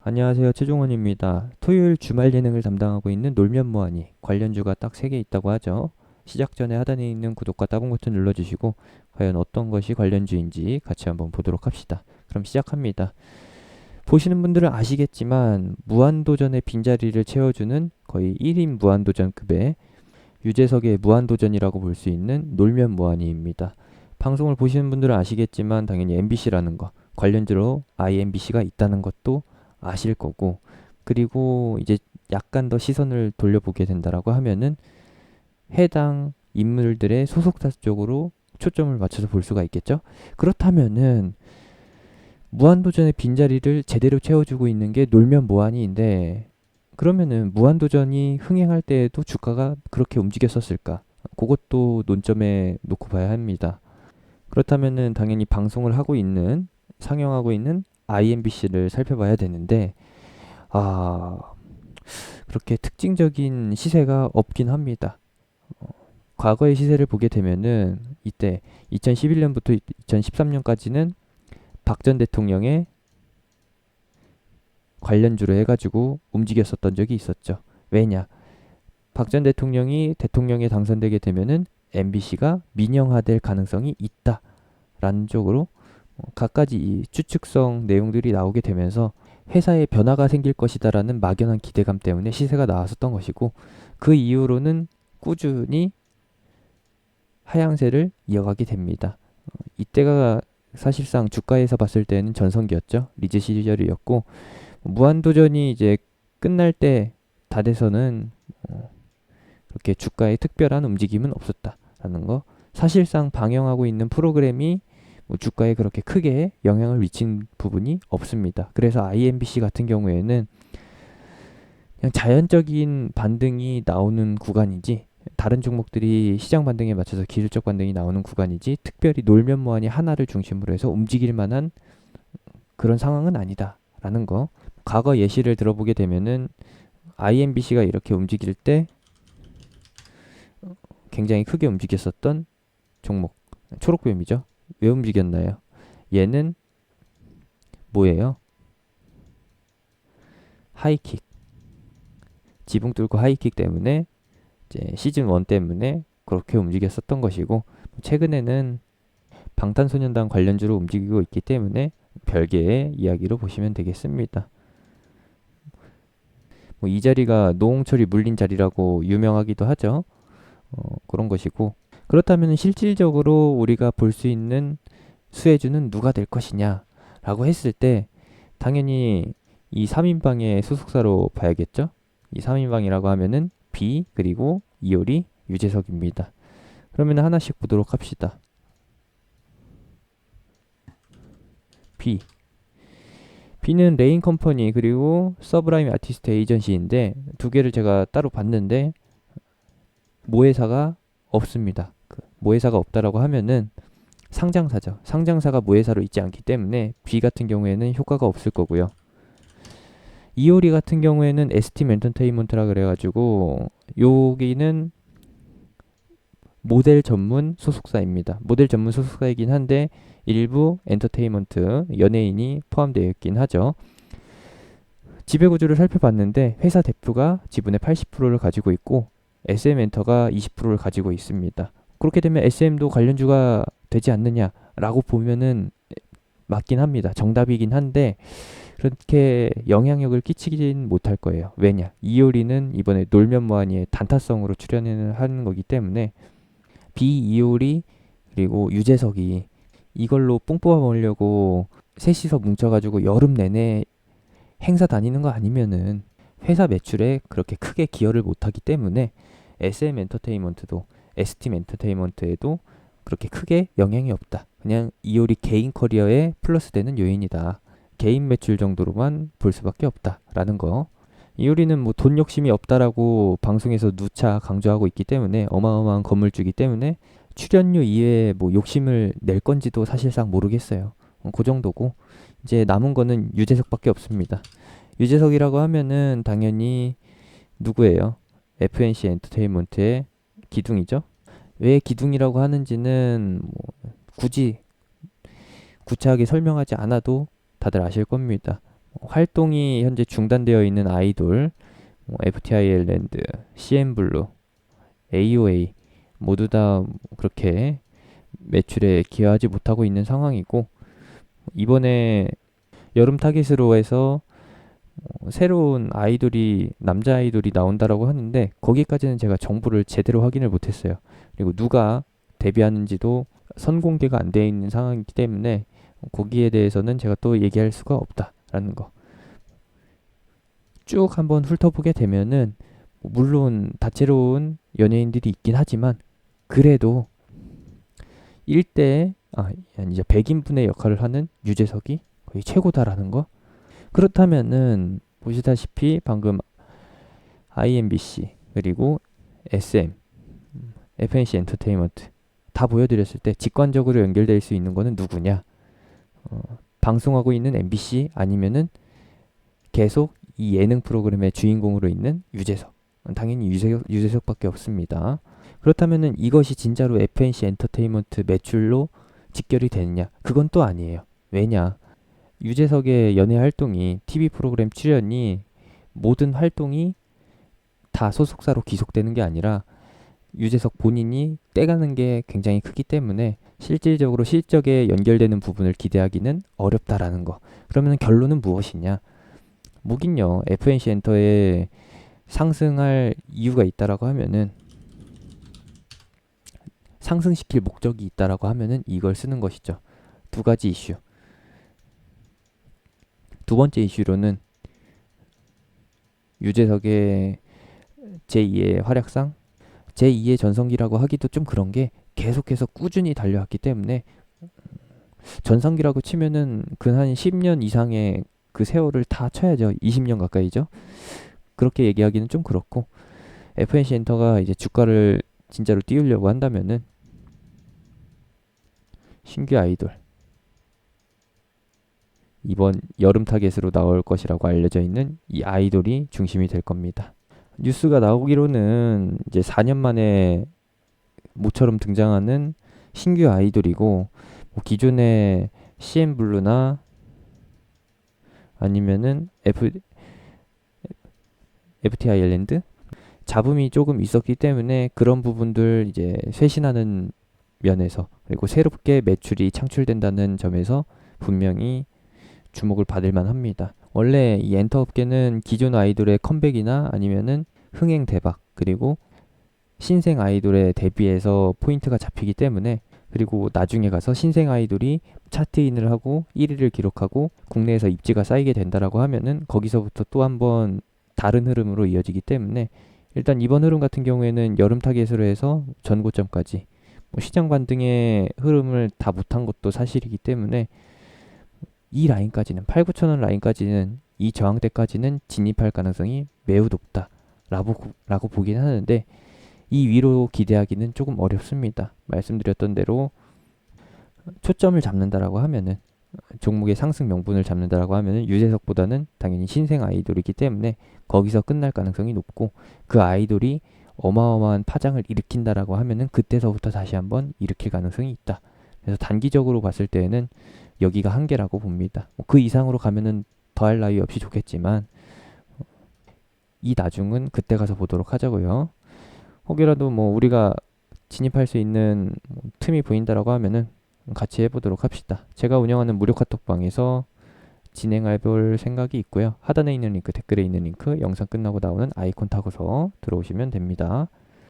안녕하세요. 최종원입니다. 토요일 주말 예능을 담당하고 있는 놀면 뭐하니 관련주가 딱 3개 있다고 하죠. 시작 전에 하단에 있는 구독과 따봉 버튼 눌러주시고 과연 어떤 것이 관련주인지 같이 한번 보도록 합시다. 그럼 시작합니다. 보시는 분들은 아시겠지만 무한도전의 빈자리를 채워주는 거의 1인 무한도전급의 유재석의 무한도전이라고 볼 수 있는 놀면 뭐하니입니다. 방송을 보시는 분들은 아시겠지만 당연히 MBC라는 거, 관련주로 IMBC가 있다는 것도 아실 거고, 그리고 이제 약간 더 시선을 돌려보게 된다라고 하면은 해당 인물들의 소속사 쪽으로 초점을 맞춰서 볼 수가 있겠죠. 그렇다면은 무한도전의 빈자리를 제대로 채워주고 있는 게 놀면 뭐하니인데, 그러면은 무한도전이 흥행할 때에도 주가가 그렇게 움직였었을까? 그것도 논점에 놓고 봐야 합니다. 그렇다면은 당연히 방송을 하고 있는, 상영하고 있는 IMBC를 살펴봐야 되는데, 아, 그렇게 특징적인 시세가 없긴 합니다. 과거의 시세를 보게 되면은 이때 2011년부터 2013년까지는 박 전 대통령의 관련주로 해가지고 움직였었던 적이 있었죠. 왜냐? 박 전 대통령이 대통령에 당선되게 되면은 MBC가 민영화될 가능성이 있다라는 쪽으로 갖가지 이 추측성 내용들이 나오게 되면서 회사에 변화가 생길 것이다라는 막연한 기대감 때문에 시세가 나왔었던 것이고, 그 이후로는 꾸준히 하향세를 이어가게 됩니다. 이때가 사실상 주가에서 봤을 때는 전성기였죠. 리즈 시절이었고, 무한도전이 이제 끝날 때 다 돼서는 그렇게 주가에 특별한 움직임은 없었다라는 거. 사실상 방영하고 있는 프로그램이 뭐 주가에 그렇게 크게 영향을 미친 부분이 없습니다. 그래서 IMBC 같은 경우에는 그냥 자연적인 반등이 나오는 구간이지, 다른 종목들이 시장 반등에 맞춰서 기술적 반등이 나오는 구간이지, 특별히 놀면 뭐하니 하나를 중심으로 해서 움직일 만한 그런 상황은 아니다라는 거. 과거 예시를 들어보게 되면은 IMBC가 이렇게 움직일 때 굉장히 크게 움직였었던 종목 초록뱀이죠. 왜 움직였나요? 얘는 뭐예요? 하이킥, 지붕 뚫고 하이킥 때문에 이제 시즌 1 때문에 그렇게 움직였었던 것이고, 최근에는 방탄소년단 관련주로 움직이고 있기 때문에 별개의 이야기로 보시면 되겠습니다. 뭐 이 자리가 노홍철이 물린 자리라고 유명하기도 하죠. 그런 것이고, 그렇다면 실질적으로 우리가 볼 수 있는 수혜주는 누가 될 것이냐라고 했을 때 당연히 이 3인방의 소속사로 봐야겠죠. 이 3인방이라고 하면은 B 그리고 이효리, 유재석입니다. 그러면 하나씩 보도록 합시다. B. B는 레인 컴퍼니 그리고 서브라임 아티스트 에이전시인데, 두 개를 제가 따로 봤는데 모회사가 없습니다. 모회사가 없다라고 하면은 상장사죠. 상장사가 모회사로 있지 않기 때문에 B 같은 경우에는 효과가 없을 거고요. 이효리 같은 경우에는 ST 엔터테인먼트라 그래가지고 여기는 모델 전문 소속사입니다. 모델 전문 소속사이긴 한데 일부 엔터테인먼트 연예인이 포함되어 있긴 하죠. 지배구조를 살펴봤는데 회사 대표가 지분의 80%를 가지고 있고 SM엔터가 20%를 가지고 있습니다. 그렇게 되면 SM도 관련주가 되지 않느냐라고 보면은 맞긴 합니다. 정답이긴 한데 그렇게 영향력을 끼치진 못할 거예요. 왜냐? 이효리는 이번에 놀면 뭐하니의 단타성으로 출연을 하는 거기 때문에 비이효리 그리고 유재석이 이걸로 뽕 뽑아 먹으려고 셋이서 뭉쳐가지고 여름 내내 행사 다니는 거 아니면은 회사 매출에 그렇게 크게 기여를 못하기 때문에 SM 엔터테인먼트도 ST 엔터테인먼트에도 그렇게 크게 영향이 없다. 그냥 이효리 개인 커리어에 플러스 되는 요인이다. 개인 매출 정도로만 볼 수밖에 없다라는 거. 이효리는 뭐 돈 욕심이 없다라고 방송에서 누차 강조하고 있기 때문에, 어마어마한 건물주기 때문에 출연료 이외에 뭐 욕심을 낼 건지도 사실상 모르겠어요. 그 정도고, 이제 남은 거는 유재석밖에 없습니다. 유재석이라고 하면은 당연히 누구예요? FNC 엔터테인먼트의 기둥이죠. 왜 기둥이라고 하는지는 뭐 굳이 구차하게 설명하지 않아도 다들 아실 겁니다. 활동이 현재 중단되어 있는 아이돌, FT 아일랜드, CN블루, AOA 모두 다 그렇게 매출에 기여하지 못하고 있는 상황이고, 이번에 여름 타깃으로 해서 새로운 아이돌이 남자 아이돌이 나온다라고 하는데 거기까지는 제가 정보를 제대로 확인을 못했어요. 그리고 누가 데뷔하는지도 선공개가 안 되어 있는 상황이기 때문에 거기에 대해서는 제가 또 얘기할 수가 없다라는 거. 쭉 한번 훑어보게 되면은 물론 다채로운 연예인들이 있긴 하지만 그래도 1대 이제 100인분의 역할을 하는 유재석이 거의 최고다라는 거. 그렇다면은 보시다시피 방금 IMBC 그리고 SM, FNC 엔터테인먼트 다 보여드렸을 때 직관적으로 연결될 수 있는 거는 누구냐? 방송하고 있는 MBC 아니면은 계속 이 예능 프로그램의 주인공으로 있는 유재석. 당연히 유재석밖에 없습니다. 그렇다면은 이것이 진짜로 FNC 엔터테인먼트 매출로 직결이 되느냐? 그건 또 아니에요. 왜냐? 유재석의 연예 활동이 TV 프로그램 출연이 모든 활동이 다 소속사로 귀속되는 게 아니라 유재석 본인이 떼가는 게 굉장히 크기 때문에 실질적으로 실적에 연결되는 부분을 기대하기는 어렵다라는 거. 그러면 결론은 무엇이냐? 뭐긴요. FNC 엔터에 상승할 이유가 있다라고 하면은 상승시킬 목적이 있다라고 하면은 이걸 쓰는 것이죠. 두 가지 이슈. 두 번째 이슈로는 유재석의 제2의 활약상, 제2의 전성기라고 하기도 좀 그런 게 계속해서 꾸준히 달려왔기 때문에 전성기라고 치면은 근 10년 이상의 그 세월을 다 쳐야죠. 20년 가까이죠. 그렇게 얘기하기는 좀 그렇고 FNC 엔터가 이제 주가를 진짜로 띄우려고 한다면은 신규 아이돌 이번 여름 타겟으로 나올 것이라고 알려져 있는 이 아이돌이 중심이 될 겁니다. 뉴스가 나오기로는 이제 4년 만에 모처럼 등장하는 신규 아이돌이고 뭐 기존의 CN블루나 아니면은 FT 아일랜드 잡음이 조금 있었기 때문에 그런 부분들 이제 쇄신하는 면에서 그리고 새롭게 매출이 창출된다는 점에서 분명히 주목을 받을 만합니다. 원래 이 엔터 업계는 기존 아이돌의 컴백이나 아니면은 흥행 대박 그리고 신생 아이돌의 데뷔에서 포인트가 잡히기 때문에 그리고 나중에 가서 신생 아이돌이 차트인을 하고 1위를 기록하고 국내에서 입지가 쌓이게 된다라고 하면은 거기서부터 또 한번 다른 흐름으로 이어지기 때문에 일단 이번 흐름 같은 경우에는 여름 타겟으로 해서 전고점까지 시장 반등의 흐름을 다 못한 것도 사실이기 때문에 이 라인까지는 8, 9천 원 라인까지는 이 저항대까지는 진입할 가능성이 매우 높다라고 보긴 하는데 이 위로 기대하기는 조금 어렵습니다. 말씀드렸던 대로 초점을 잡는다라고 하면은 종목의 상승 명분을 잡는다라고 하면은 유재석보다는 당연히 신생 아이돌이기 때문에 거기서 끝날 가능성이 높고 그 아이돌이 어마어마한 파장을 일으킨다라고 하면은 그때서부터 다시 한번 일으킬 가능성이 있다. 그래서 단기적으로 봤을 때에는 여기가 한계라고 봅니다. 그 이상으로 가면은 더할 나위 없이 좋겠지만 이 나중은 그때 가서 보도록 하자고요. 혹여라도 뭐 우리가 진입할 수 있는 틈이 보인다라고 하면은 같이 해보도록 합시다. 제가 운영하는 무료 카톡방에서 진행해 볼 생각이 있고요. 하단에 있는 링크, 댓글에 있는 링크, 영상 끝나고 나오는 아이콘 타고서 들어오시면 됩니다.